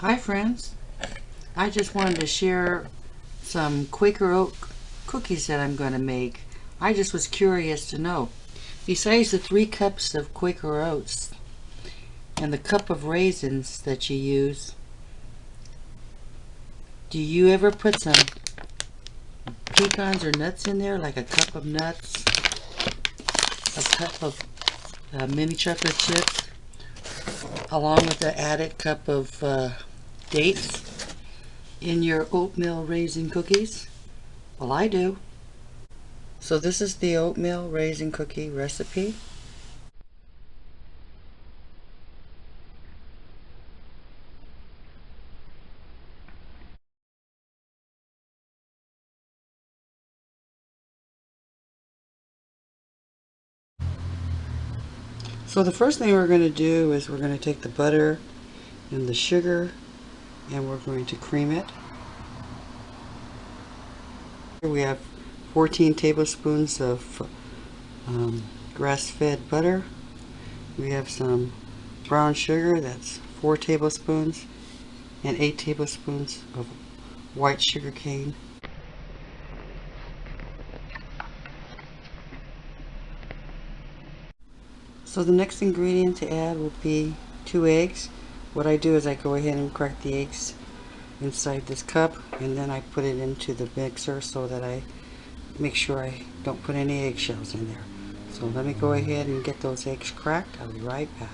Hi friends, I just wanted to share some Quaker Oat cookies that I'm going to make. I just was curious to know, besides the 3 cups of Quaker Oats and the cup of raisins that you use, do you ever put some pecans or nuts in there, like a cup of nuts, a cup of mini chocolate chips, along with the added cup of dates in your oatmeal raisin cookies? Well, I do. So this is the oatmeal raisin cookie recipe. So the first thing we're going to do is we're going to take the butter and the sugar and we're going to cream it. Here we have 14 tablespoons of grass-fed butter. We have some brown sugar, that's 4 tablespoons, and 8 tablespoons of white sugar cane. So the next ingredient to add will be 2 eggs. What I do is I go ahead and crack the eggs inside this cup, and then I put it into the mixer so that I make sure I don't put any eggshells in there. So let me go ahead and get those eggs cracked. I'll be right back.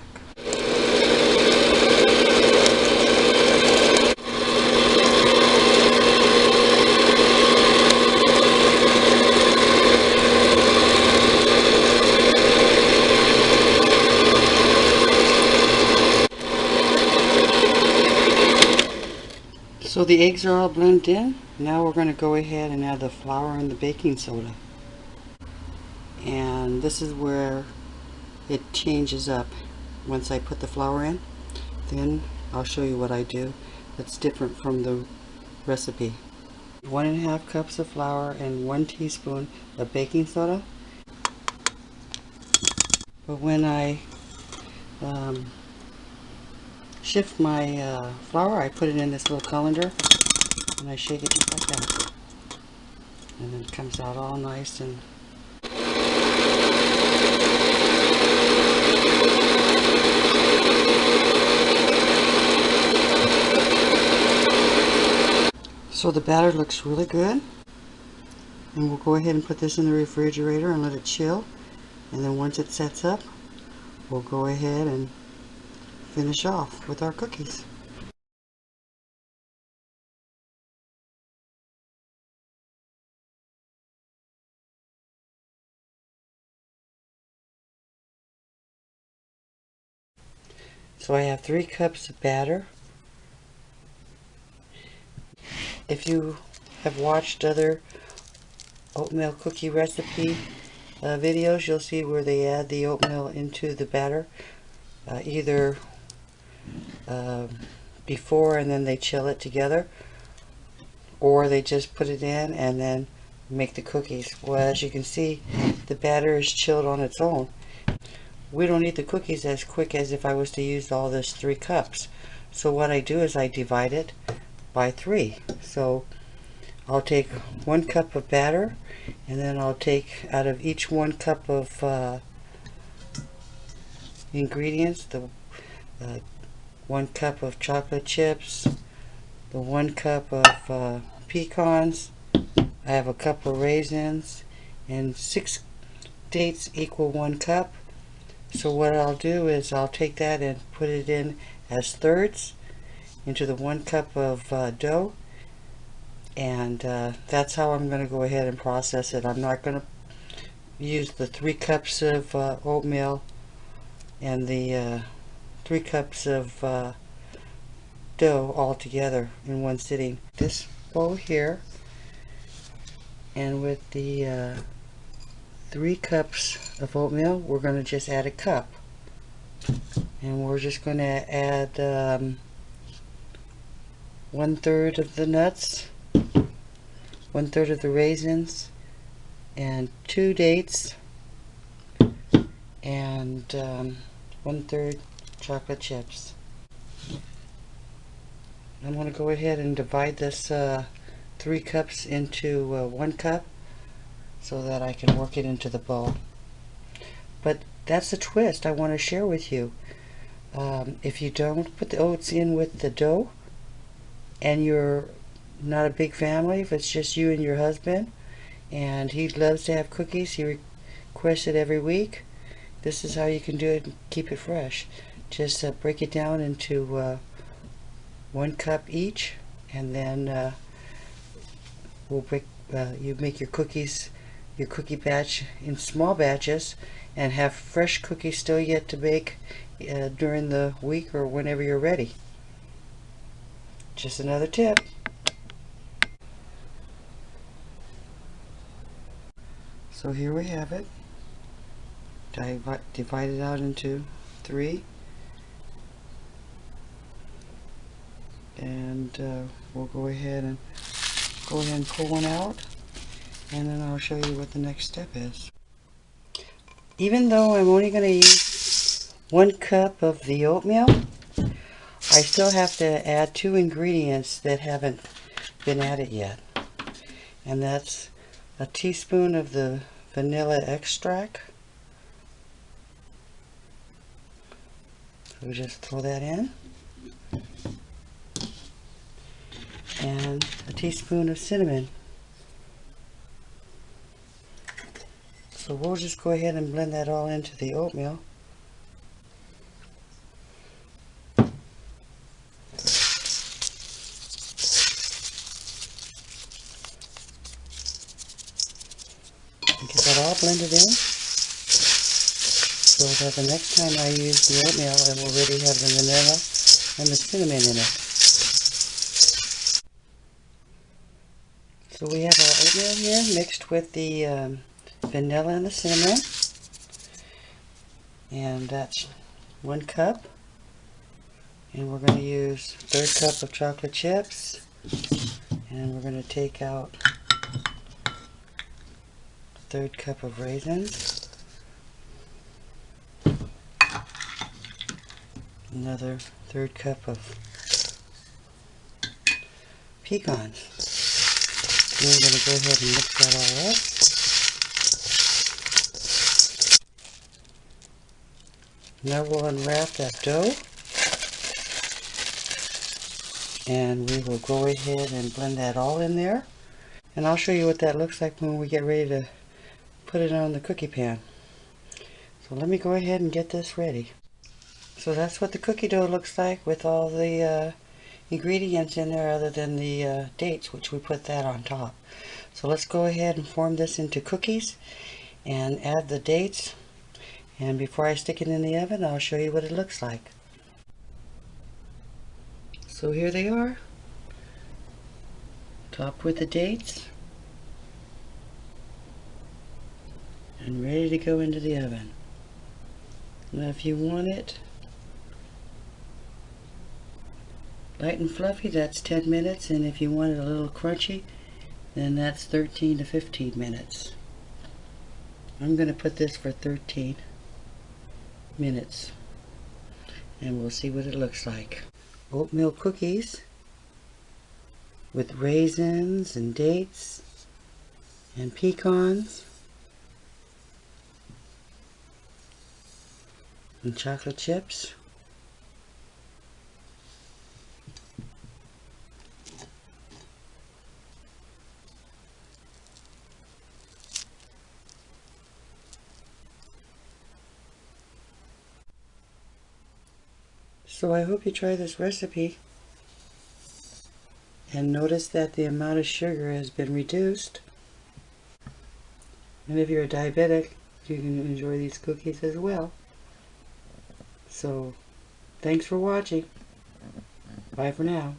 So the eggs are all blended in. Now we're going to go ahead and add the flour and the baking soda. And this is where it changes up. Once I put the flour in, then I'll show you what I do that's different from the recipe. 1.5 cups of flour and 1 teaspoon of baking soda. But when I shift my flour, I put it in this little colander and I shake it just like that. And then it comes out all nice and so the batter looks really good. And we'll go ahead and put this in the refrigerator and let it chill. And then once it sets up, we'll go ahead and finish off with our cookies. So I have 3 cups of batter. If you have watched other oatmeal cookie recipe videos, you'll see where they add the oatmeal into the batter, either before and then they chill it together, or they just put it in and then make the cookies. Well, as you can see, the batter is chilled on its own. We don't eat the cookies as quick as if I was to use all this 3 cups. So what I do is I divide it by 3. So I'll take 1 cup of batter, and then I'll take out of each 1 cup of ingredients, the 1 cup of chocolate chips, the 1 cup of pecans, I have a cup of raisins, and 6 dates equal 1 cup. So what I'll do is I'll take that and put it in as thirds into the 1 cup of dough, and that's how I'm going to go ahead and process it. I'm not going to use the 3 cups of oatmeal and the 3 cups of dough all together in one sitting. This bowl here, and with the 3 cups of oatmeal, we're going to just add a cup, and we're just going to add 1/3 of the nuts, 1/3 of the raisins, and 2 dates, and 1/3 chocolate chips. I'm going to go ahead and divide this 3 cups into 1 cup so that I can work it into the bowl. But that's the twist I want to share with you. If you don't put the oats in with the dough, and you're not a big family, if it's just you and your husband, and he loves to have cookies, he requests it every week, this is how you can do it and keep it fresh. Just break it down into 1 cup each, and then you make your cookies, your cookie batch in small batches, and have fresh cookies still yet to bake during the week or whenever you're ready. Just another tip. So here we have it. Divide it out into 3, and we'll go ahead and pull one out, and then I'll show you what the next step is. Even though I'm only going to use 1 cup of the oatmeal, I still have to add 2 ingredients that haven't been added yet, and that's a teaspoon of the vanilla extract. So we just throw that in, and a teaspoon of cinnamon. So we'll just go ahead and blend that all into the oatmeal. And get that all blended in, so that the next time I use the oatmeal, I will already have the vanilla and the cinnamon in it. So we have our oatmeal here mixed with the vanilla and the cinnamon, and that's 1 cup. And we're going to use 1/3 cup of chocolate chips, and we're going to take out 1/3 cup of raisins, another 1/3 cup of pecans. And we're going to go ahead and mix that all up. Now we'll unwrap that dough, and we will go ahead and blend that all in there. And I'll show you what that looks like when we get ready to put it on the cookie pan. So let me go ahead and get this ready. So that's what the cookie dough looks like with all the ingredients in there other than the dates, which we put that on top. So let's go ahead and form this into cookies and add the dates. And before I stick it in the oven, I'll show you what it looks like. So here they are, topped with the dates, and ready to go into the oven. Now if you want it light and fluffy, that's 10 minutes, and if you want it a little crunchy, then that's 13 to 15 minutes. I'm going to put this for 13 minutes, and we'll see what it looks like. Oatmeal cookies with raisins and dates and pecans and chocolate chips. So I hope you try this recipe and notice that the amount of sugar has been reduced. And if you're a diabetic, you can enjoy these cookies as well. So thanks for watching. Bye for now.